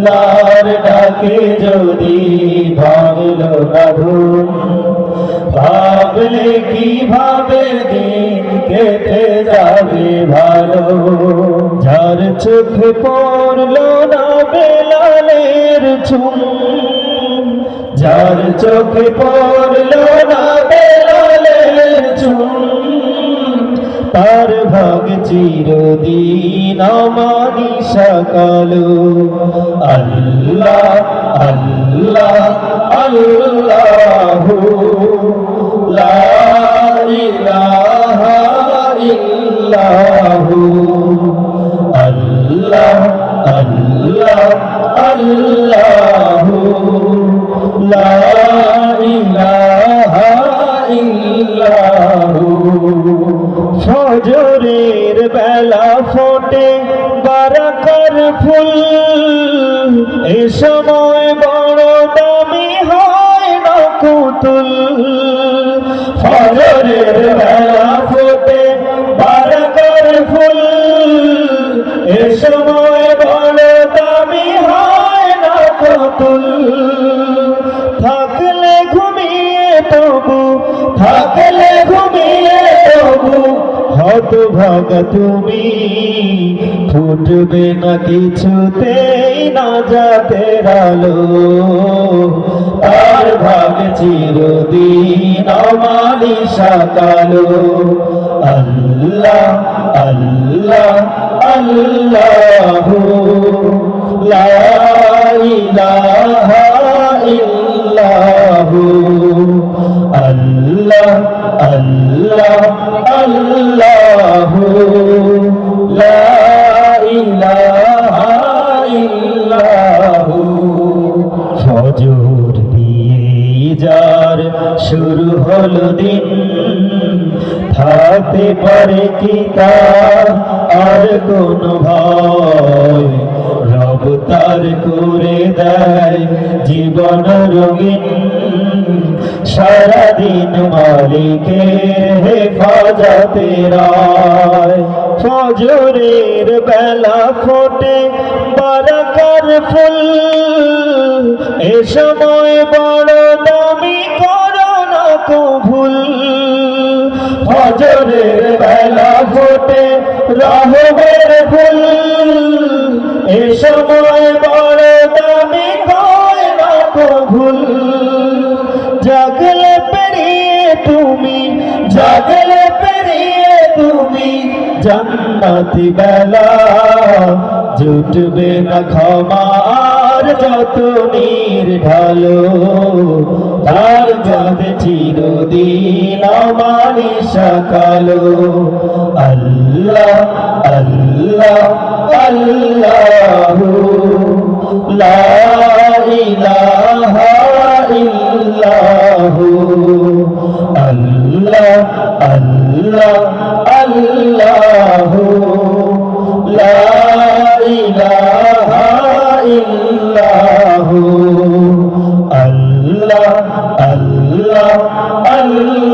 আল্লাহর ডাকে যদি ভাঙলো না ঘুম, ভাবলে কিভাবে দিন কেটে যাবে ভালো। যার চোখে পড়লো না বেলালের চুম, যার চোখে পড়লো না বেলালের চুম, তার ভাগ চিরদিন আমানিশা কালো। আল্লাহ আল্লাহ আল্লাহু লা ইলাহা ইল্লাহু, আল্লাহ আল্লাহ আল্লাহু লা ইলাহা ইল্লাহু। ফজরের বেলা ফোটে বারাকার ফুল, এ সময় বড় দামি হয় না পুতুল। ফজরের বেলা ফোটে বারাকার ফুল, এ সময় বড় দামি হয় না পুতুল। থাকলে ঘুমিয়ে তবু, থাকলে ঘুমিয়ে তবু হতভাগা তুমি, ফুটবে না কিছুতেই না জাতের আলো। তার ভাগ চিরদিন আমানিশা কালো। আল্লাহ আল্লাহ আল্লাহু লা ইলাহা ইল্লাহু, আল্লাহ আল্লাহ আল্লাহু লা ইলাহা ইল্লাহু। ফজর দিয়ে যার শুরু হলো দিন, থাকতে পারে কি তার আর কোন ভয়। রব তার করে দেয় জীবন রঙিন, সারাদিন মালিকের হেফাজতে রায়। ফজরের বেলা ফোটে বারাকার ফুল, এ সময় বড় দামি করো না কবুল। ফজরের বেলা ফোটে রহমের ফুল, এ সময় বড় দামি হয় না কবুল। জাগলে পেরিয়ে তুমি, জাগলে পেরিয়ে তুমি জান্নাতি বেলা, জুটবে না ক্ষমার যত নির্ঢালো। তার যাবে চিরদিন আমানিশা কালো। আল্লাহ আল্লাহ আল্লাহু লা ইলাহা ইল্লাহু, আল্লাহ আল্লাহ আল্লাহু লা ইলাহা ইল্লাহু, আল্লাহ আল্লাহ আল্লাহ।